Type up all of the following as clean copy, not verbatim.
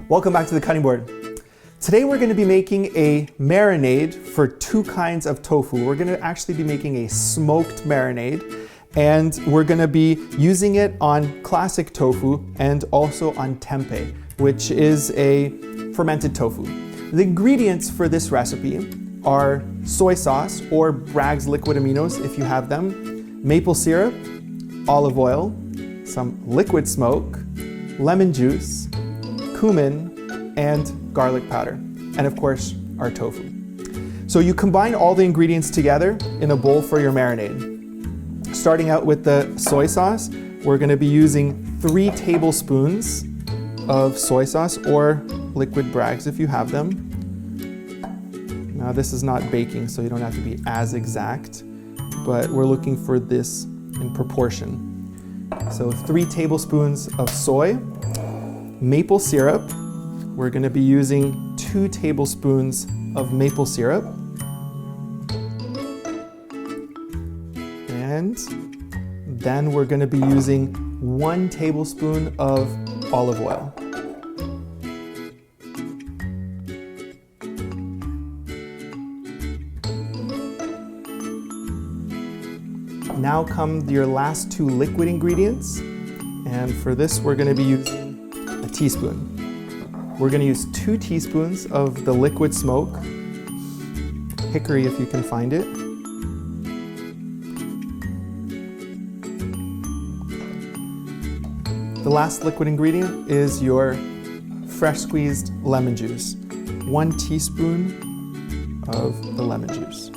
Welcome back to the cutting board. Today we're going to be making a marinade for two kinds of tofu. We're going to actually be making a smoked marinade, and we're going to be using it on classic tofu and also on tempeh, which is a fermented tofu. The ingredients for this recipe are soy sauce or Bragg's liquid aminos if you have them, maple syrup, olive oil, some liquid smoke, lemon juice, cumin, and garlic powder, and of course our tofu. So you combine all the ingredients together in a bowl for your marinade. Starting out with the soy sauce, we're going to be using 3 tablespoons of soy sauce or liquid Bragg's if you have them. Now this is not baking, so you don't have to be as exact, but we're looking for this in proportion. So 3 tablespoons of soy, maple syrup. We're going to be using 2 tablespoons of maple syrup. And then we're going to be using 1 tablespoon of olive oil. Now come your last 2 liquid ingredients, and for this we're going to be using a teaspoon. We're going to use 2 teaspoons of the liquid smoke, hickory if you can find it. The last liquid ingredient is your fresh squeezed lemon juice. 1 teaspoon of the lemon juice.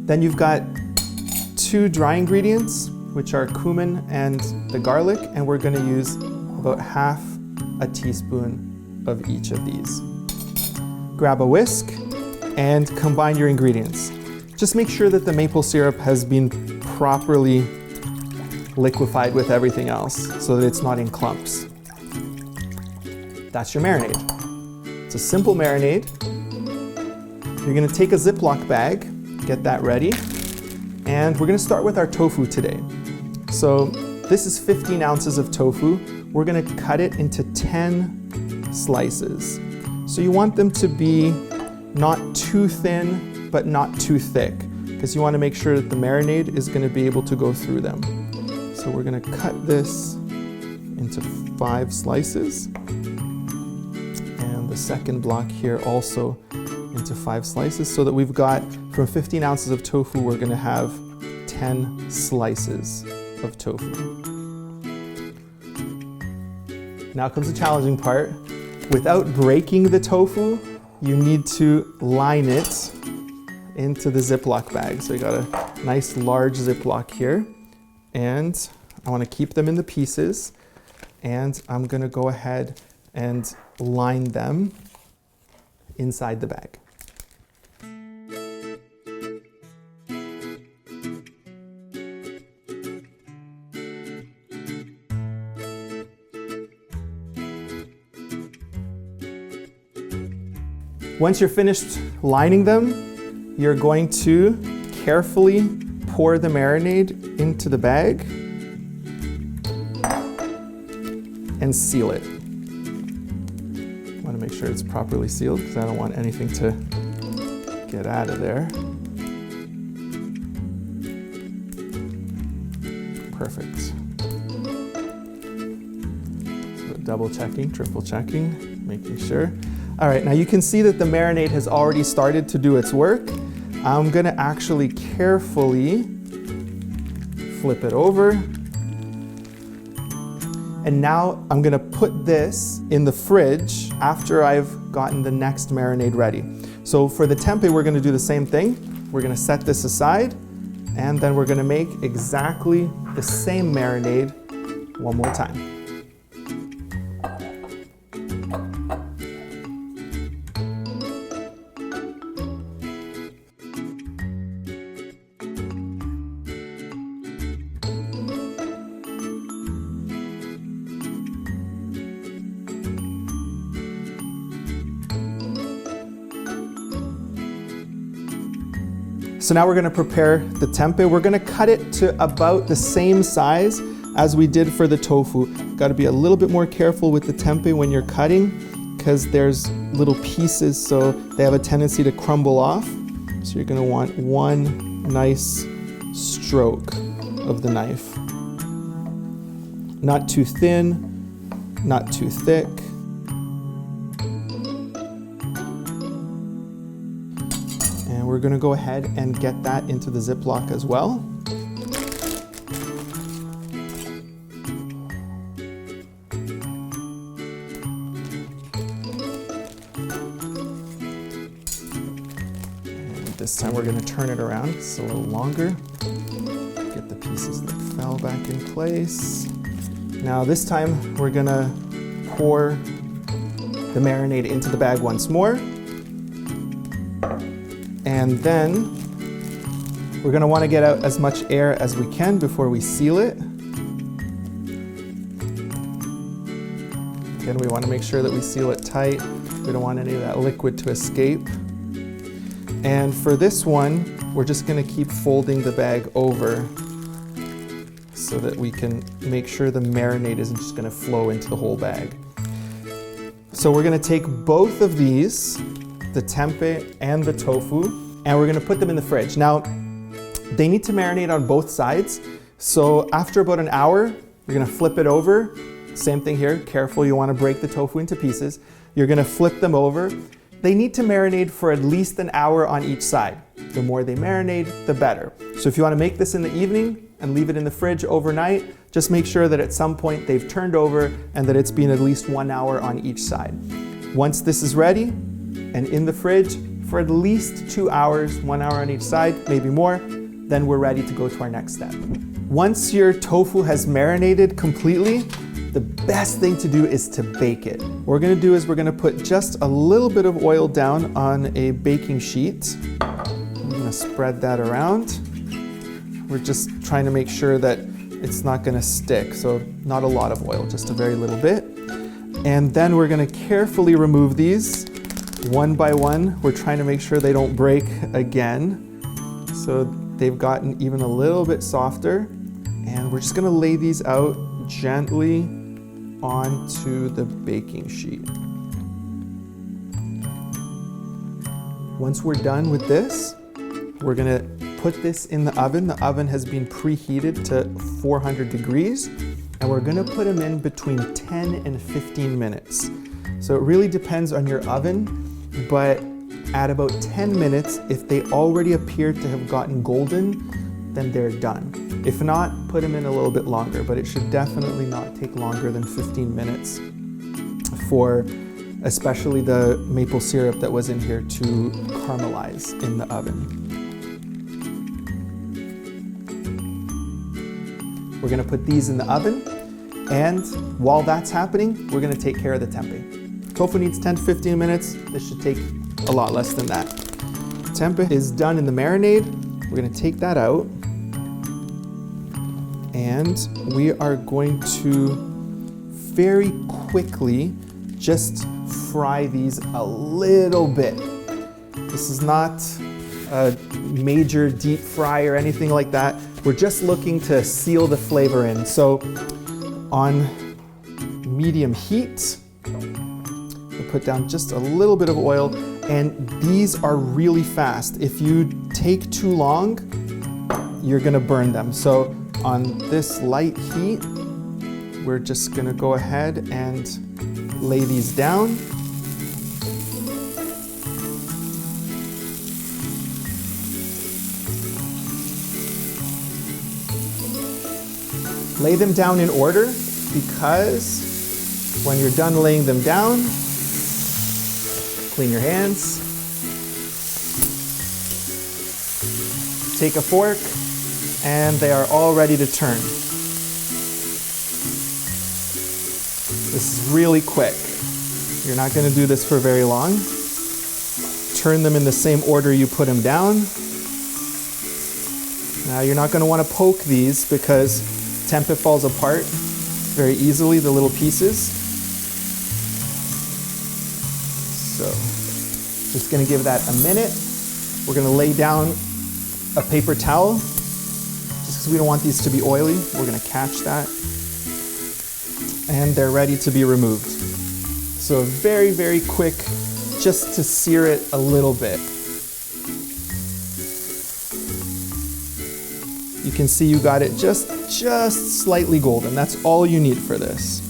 Then you've got 2 dry ingredients, which are cumin and the garlic, and we're going to use about half a teaspoon of each of these. Grab a whisk and combine your ingredients. Just make sure that the maple syrup has been properly liquefied with everything else so that it's not in clumps. That's your marinade. It's a simple marinade. You're going to take a Ziploc bag, get that ready, and we're going to start with our tofu today. So this is 15 ounces of tofu. We're going to cut it into 10 slices. So you want them to be not too thin, but not too thick, because you want to make sure that the marinade is going to be able to go through them. So we're going to cut this into 5 slices, and the second block here also into 5 slices, so that we've got, from 15 ounces of tofu, we're going to have 10 slices of tofu. Now comes the challenging part. Without breaking the tofu, you need to line it into the Ziploc bag. So you got a nice large Ziploc here, and I want to keep them in the pieces, and I'm going to go ahead and line them inside the bag. Once you're finished lining them, you're going to carefully pour the marinade into the bag and seal it. I want to make sure it's properly sealed because I don't want anything to get out of there. Perfect. So double checking, triple checking, making sure. All right, now you can see that the marinade has already started to do its work. I'm gonna actually carefully flip it over. And now I'm gonna put this in the fridge after I've gotten the next marinade ready. So for the tempeh, we're gonna do the same thing. We're gonna set this aside, and then we're gonna make exactly the same marinade one more time. So now we're going to prepare the tempeh. We're going to cut it to about the same size as we did for the tofu, got to be a little bit more careful with the tempeh when you're cutting because there's little pieces, so they have a tendency to crumble off. So you're going to want one nice stroke of the knife. Not too thin, not too thick. And we're going to go ahead and get that into the Ziploc as well. This time we're going to turn it around just a little longer. Get the pieces that fell back in place. Now this time we're going to pour the marinade into the bag once more. And then we're going to want to get out as much air as we can before we seal it. Again, we want to make sure that we seal it tight. We don't want any of that liquid to escape. And for this one, we're just going to keep folding the bag over so that we can make sure the marinade isn't just going to flow into the whole bag. So we're going to take both of these, the tempeh and the tofu, and we're going to put them in the fridge. Now, they need to marinate on both sides. So after about an hour, you're going to flip it over. Same thing here, careful, you want to break the tofu into pieces. You're going to flip them over. They need to marinate for at least an hour on each side. The more they marinate, the better. So if you want to make this in the evening and leave it in the fridge overnight, just make sure that at some point they've turned over and that it's been at least 1 hour on each side. Once this is ready and in the fridge for at least 2 hours, 1 hour on each side, maybe more, then we're ready to go to our next step. Once your tofu has marinated completely, the best thing to do is to bake it. What we're going to do is we're going to put just a little bit of oil down on a baking sheet. I'm going to spread that around. We're just trying to make sure that it's not going to stick, so not a lot of oil, just a very little bit. And then we're going to carefully remove these one by one. We're trying to make sure they don't break again. So they've gotten even a little bit softer. And we're just going to lay these out gently onto the baking sheet. Once we're done with this, we're going to put this in the oven. The oven has been preheated to 400 degrees, and we're going to put them in between 10 and 15 minutes. So it really depends on your oven, but at about 10 minutes, if they already appear to have gotten golden, then they're done. If not, put them in a little bit longer, but it should definitely not take longer than 15 minutes for especially the maple syrup that was in here to caramelize in the oven. We're going to put these in the oven, and while that's happening, we're going to take care of the tempeh. Tofu needs 10 to 15 minutes. This should take a lot less than that. Tempeh is done in the marinade. We're going to take that out. And we are going to very quickly just fry these a little bit. This is not a major deep fry or anything like that. We're just looking to seal the flavor in. So on medium heat, we'll put down just a little bit of oil, and these are really fast. If you take too long, you're gonna burn them. So on this light heat, we're just gonna go ahead and lay these down. Lay them down in order, because when you're done laying them down, clean your hands, take a fork, and they are all ready to turn. This is really quick. You're not going to do this for very long. Turn them in the same order you put them down. Now you're not going to want to poke these because tempeh falls apart very easily, the little pieces. So just going to give that a minute. We're going to lay down a paper towel because we don't want these to be oily. We're gonna catch that. And they're ready to be removed. So very, very quick, just to sear it a little bit. You can see you got it just slightly golden. That's all you need for this.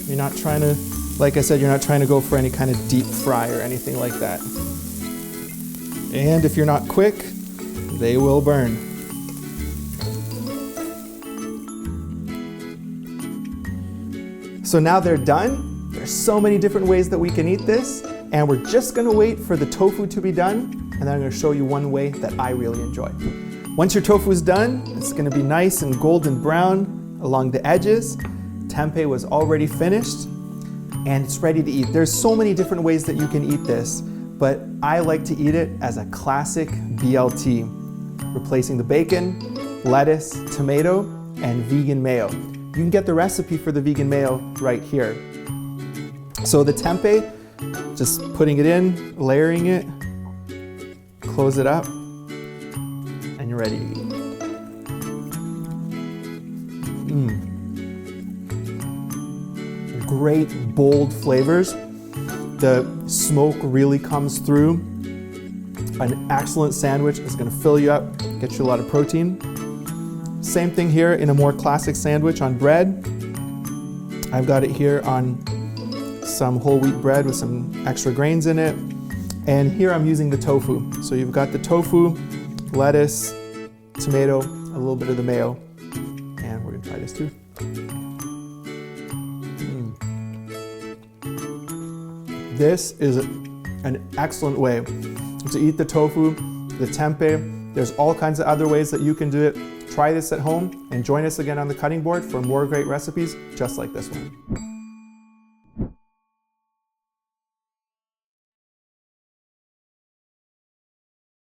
You're not trying to, like I said, you're not trying to go for any kind of deep fry or anything like that. And if you're not quick, they will burn. So now they're done. There's so many different ways that we can eat this, and we're just gonna wait for the tofu to be done, and then I'm gonna show you one way that I really enjoy. Once your tofu is done, it's gonna be nice and golden brown along the edges. Tempeh was already finished, and it's ready to eat. There's so many different ways that you can eat this, but I like to eat it as a classic BLT, replacing the bacon, lettuce, tomato, and vegan mayo. You can get the recipe for the vegan mayo right here. So the tempeh, just putting it in, layering it, close it up, and you're ready to eat. Great bold flavors. The smoke really comes through. An excellent sandwich is gonna fill you up, get you a lot of protein. Same thing here in a more classic sandwich on bread. I've got it here on some whole wheat bread with some extra grains in it. And here I'm using the tofu. So you've got the tofu, lettuce, tomato, a little bit of the mayo. And we're gonna try this too. This is an excellent way to eat the tofu, the tempeh. There's all kinds of other ways that you can do it. Try this at home and join us again on the cutting board for more great recipes just like this one.